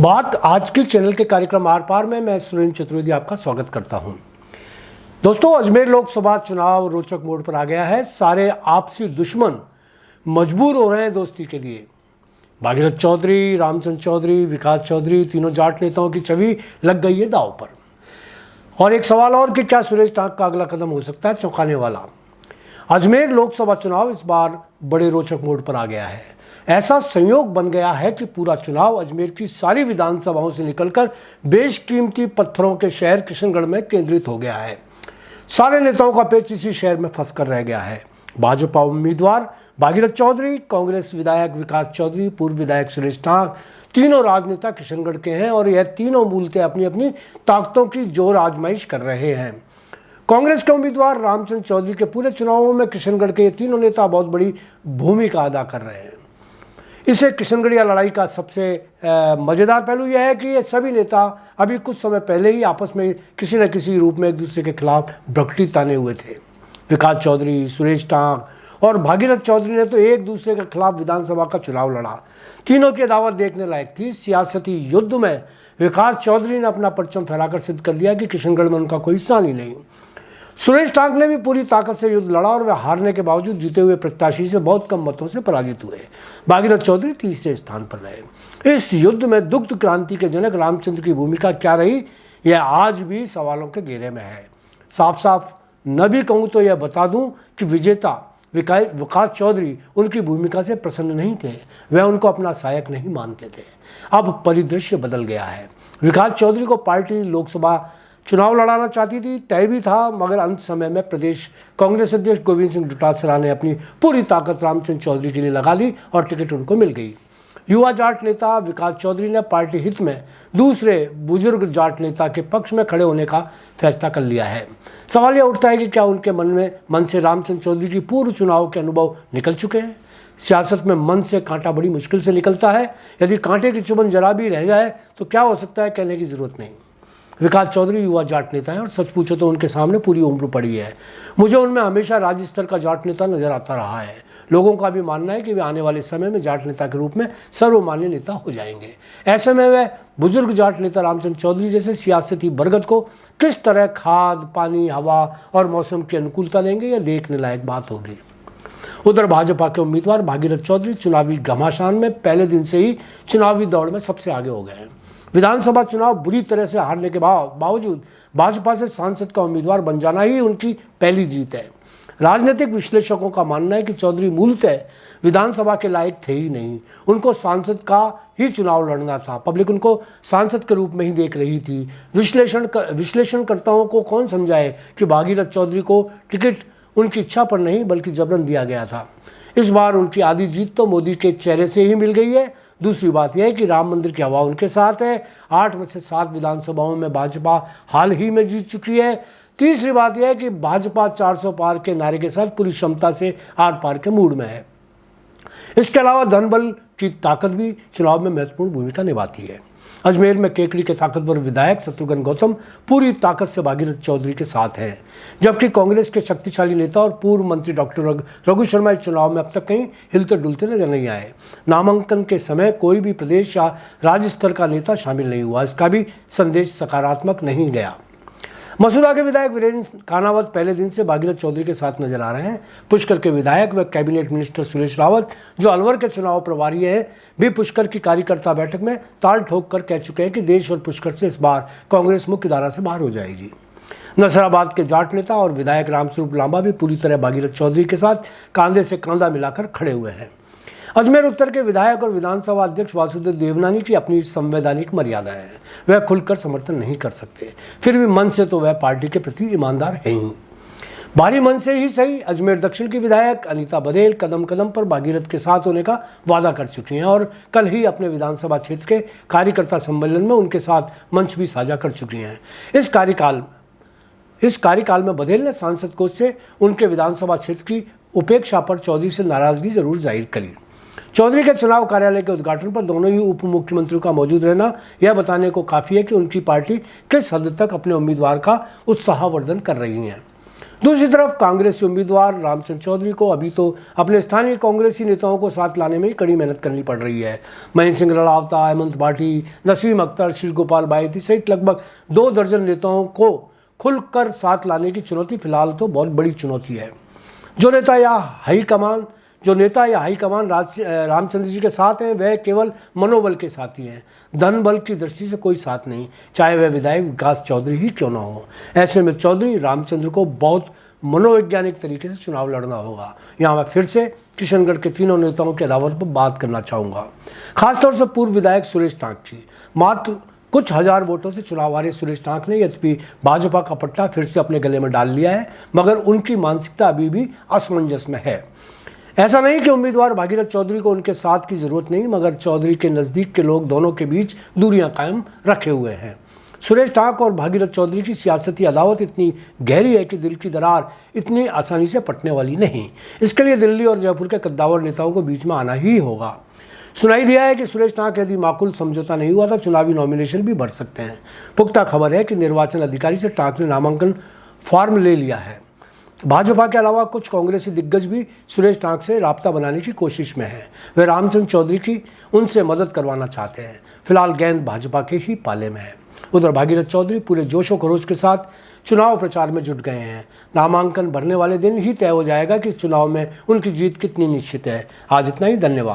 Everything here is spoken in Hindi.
बात आज के चैनल के कार्यक्रम आर पार में मैं सुरेंद्र चतुर्वेदी आपका स्वागत करता हूं। दोस्तों, अजमेर लोकसभा चुनाव रोचक मोड़ पर आ गया है। सारे आपसी दुश्मन मजबूर हो रहे हैं दोस्ती के लिए। भागीरथ चौधरी, रामचंद्र चौधरी, विकास चौधरी, तीनों जाट नेताओं की छवि लग गई है दांव पर। और एक सवाल और कि क्या सुरेश टांक का अगला कदम हो सकता है चौंकाने वाला। अजमेर लोकसभा चुनाव इस बार बड़े रोचक मोड़ पर आ गया है। ऐसा संयोग बन गया है कि पूरा चुनाव अजमेर की सारी विधानसभाओं से निकलकर बेशकीमती पत्थरों के शहर किशनगढ़ में केंद्रित हो गया है। सारे नेताओं का पेच इसी शहर में फंस कर रह गया है। भाजपा उम्मीदवार भागीरथ चौधरी, कांग्रेस विधायक विकास चौधरी, पूर्व विधायक सुरेश टांक, तीनों राजनेता किशनगढ़ के हैं और यह तीनों मूलतः अपनी अपनी ताकतों की जोर आजमाइश कर रहे हैं। कांग्रेस के उम्मीदवार रामचंद्र चौधरी के पूरे चुनावों में किशनगढ़ के ये तीनों नेता बहुत बड़ी भूमिका अदा कर रहे हैं। इसे किशनगढ़िया लड़ाई का सबसे मज़ेदार पहलू यह है कि ये सभी नेता अभी कुछ समय पहले ही आपस में किसी न किसी रूप में एक दूसरे के खिलाफ भ्रकटी ताने हुए थे। विकास चौधरी, सुरेश टांक और भागीरथ चौधरी ने तो एक दूसरे के खिलाफ विधानसभा का चुनाव लड़ा। तीनों की दावत देखने लायक थी। सियासती युद्ध में विकास चौधरी ने अपना परचम फहराकर सिद्ध कर दिया कि किशनगढ़ में उनका कोई हिस्सा ही नहीं। सुरेश टांक ने भी पूरी ताकत से युद्ध लड़ा और वे हारने के बावजूद जीते हुए प्रत्याशी से बहुत कम मतों से पराजित हुए। भागीरथ चौधरी तीसरे स्थान पर रहे। इस युद्ध में दुग्ध क्रांति के जनक रामचंद्र की भूमिका क्या रही, यह आज भी सवालों के घेरे में है। साफ साफ न भी कहूँ तो यह बता दूं कि विजेता विकास चौधरी उनकी भूमिका से प्रसन्न नहीं थे। वह उनको अपना सहायक नहीं मानते थे। अब परिदृश्य बदल गया है। विकास चौधरी को पार्टी लोकसभा चुनाव लड़ाना चाहती थी, तय भी था, मगर अंत समय में प्रदेश कांग्रेस अध्यक्ष गोविंद सिंह डोटासरा ने अपनी पूरी ताकत रामचंद्र चौधरी के लिए लगा दी और टिकट उनको मिल गई। युवा जाट नेता विकास चौधरी ने पार्टी हित में दूसरे बुजुर्ग जाट नेता के पक्ष में खड़े होने का फैसला कर लिया है। सवाल यह उठता है कि क्या उनके मन से रामचंद्र चौधरी की पूर्व चुनाव के अनुभव निकल चुके हैं। सियासत में मन से कांटा बड़ी मुश्किल से निकलता है। यदि कांटे की चुभन जरा भी रह जाए तो क्या हो सकता है, कहने की जरूरत नहीं। विकास चौधरी युवा जाट नेता है और सच पूछो तो उनके सामने पूरी उम्र पड़ी है। मुझे उनमें हमेशा राज्य स्तर का जाट नेता नजर आता रहा है। लोगों का भी मानना है कि वे आने वाले समय में जाट नेता के रूप में सर्वमान्य नेता हो जाएंगे। ऐसे में वे बुजुर्ग जाट नेता रामचंद्र चौधरी जैसे सियासती बरगद को किस तरह खाद, पानी, हवा और मौसम की अनुकूलता देंगे, यह देखने लायक बात होगी। उधर भाजपा के उम्मीदवार भागीरथ चौधरी चुनावी घमासान में पहले दिन से ही चुनावी दौड़ में सबसे आगे हो गए हैं। विधानसभा चुनाव बुरी तरह से हारने के बावजूद भाजपा से सांसद का उम्मीदवार बन जाना ही उनकी पहली जीत है। राजनीतिक विश्लेषकों का मानना है कि चौधरी मूलतः विधानसभा के लायक थे ही नहीं। उनको सांसद का ही चुनाव लड़ना था। पब्लिक उनको सांसद के रूप में ही देख रही थी। विश्लेषणकर्ताओं को कौन समझाए कि भागीरथ चौधरी को टिकट उनकी इच्छा पर नहीं बल्कि जबरन दिया गया था। इस बार उनकी आधी जीत तो मोदी के चेहरे से ही मिल गई है। दूसरी बात यह है कि राम मंदिर की हवा उनके साथ है। 8 में से 7 विधानसभाओं में भाजपा हाल ही में जीत चुकी है। तीसरी बात यह है कि भाजपा 400 पार के नारे के साथ पूरी क्षमता से आर पार के मूड में है। इसके अलावा धन बल की ताकत भी चुनाव में महत्वपूर्ण भूमिका निभाती है। अजमेर में केकड़ी के ताकतवर विधायक शत्रुघ्न गौतम पूरी ताकत से भागीरथ चौधरी के साथ हैं, जबकि कांग्रेस के शक्तिशाली नेता और पूर्व मंत्री डॉक्टर रघु शर्मा इस चुनाव में अब तक कहीं हिलते डुलते नजर नहीं आए। नामांकन के समय कोई भी प्रदेश या राज्य स्तर का नेता शामिल नहीं हुआ। इसका भी संदेश सकारात्मक नहीं गया। मसूदा के विधायक वीरेंद्र कानावत पहले दिन से भागीरथ चौधरी के साथ नजर आ रहे हैं। पुष्कर के विधायक व कैबिनेट मिनिस्टर सुरेश रावत, जो अलवर के चुनाव प्रभारी हैं, भी पुष्कर की कार्यकर्ता बैठक में ताल ठोक कर कह चुके हैं कि देश और पुष्कर से इस बार कांग्रेस मुख्य धारा से बाहर हो जाएगी। नसराबाद के जाट नेता और विधायक रामस्वरूप लांबा भी पूरी तरह भागीरथ चौधरी के साथ कांधे से कांधा मिलाकर खड़े हुए हैं। अजमेर उत्तर के विधायक और विधानसभा अध्यक्ष वासुदेव देवनानी की अपनी संवैधानिक मर्यादाएं हैं। वह खुलकर समर्थन नहीं कर सकते, फिर भी मन से तो वह पार्टी के प्रति ईमानदार हैं ही। भारी मन से ही सही, अजमेर दक्षिण की विधायक अनीता बघेल कदम कदम पर भागीरथ के साथ होने का वादा कर चुकी हैं और कल ही अपने विधानसभा क्षेत्र के कार्यकर्ता सम्मेलन में उनके साथ मंच भी साझा कर चुकी हैं। इस कार्यकाल में बघेल ने सांसद कोष से उनके विधानसभा क्षेत्र की उपेक्षा पर चौधरी से नाराजगी जरूर जाहिर करी। चौधरी के चुनाव कार्यालय के उद्घाटन पर दोनों ही उप मुख्यमंत्रियों का मौजूद रहना यह बताने को काफ़ी है कि उनकी पार्टी किस हद तक अपने उम्मीदवार का उत्साहवर्धन कर रही है। दूसरी तरफ कांग्रेसी उम्मीदवार रामचंद्र चौधरी को अभी तो अपने स्थानीय कांग्रेसी नेताओं को साथ लाने में ही कड़ी मेहनत करनी पड़ रही है। महेंद्र सिंह लड़ावता, हेमंत भाटी, नसीम अख्तर, श्री गोपाल बायती सहित लगभग 2 दर्जन नेताओं को खुलकर साथ लाने की चुनौती फिलहाल तो बहुत बड़ी चुनौती है। जो नेता या हाईकमान रामचंद्र जी के साथ हैं, वह केवल मनोबल के साथी हैं, धन बल की दृष्टि से कोई साथ नहीं, चाहे वह विधायक विकास चौधरी ही क्यों ना हो। ऐसे में चौधरी रामचंद्र को बहुत मनोवैज्ञानिक तरीके से चुनाव लड़ना होगा। यहाँ मैं फिर से किशनगढ़ के तीनों नेताओं के अदावत पर बात करना चाहूँगा, खासतौर से पूर्व विधायक सुरेश टांक की। मात्र कुछ हजार वोटों से चुनाव हारे सुरेश टांक ने यद्यपि भाजपा का पट्टा फिर से अपने गले में डाल लिया है, मगर उनकी मानसिकता अभी भी असमंजस में है। ऐसा नहीं कि उम्मीदवार भागीरथ चौधरी को उनके साथ की जरूरत नहीं, मगर चौधरी के नज़दीक के लोग दोनों के बीच दूरियां कायम रखे हुए हैं। सुरेश टांक और भागीरथ चौधरी की सियासती अदावत इतनी गहरी है कि दिल की दरार इतनी आसानी से पटने वाली नहीं। इसके लिए दिल्ली और जयपुर के कद्दावर नेताओं को बीच में आना ही होगा। सुनाई दिया है कि सुरेश टांक यदि माकूल समझौता नहीं हुआ तो चुनावी नॉमिनेशन भी बढ़ सकते हैं। पुख्ता खबर है कि निर्वाचन अधिकारी से टांक ने नामांकन फॉर्म ले लिया है। भाजपा के अलावा कुछ कांग्रेसी दिग्गज भी सुरेश टांक से राब्ता बनाने की कोशिश में हैं। वे रामचंद्र चौधरी की उनसे मदद करवाना चाहते हैं। फिलहाल गेंद भाजपा के ही पाले में है। उधर भागीरथ चौधरी पूरे जोशो खरोश के साथ चुनाव प्रचार में जुट गए हैं। नामांकन भरने वाले दिन ही तय हो जाएगा कि चुनाव में उनकी जीत कितनी निश्चित है। आज इतना ही, धन्यवाद।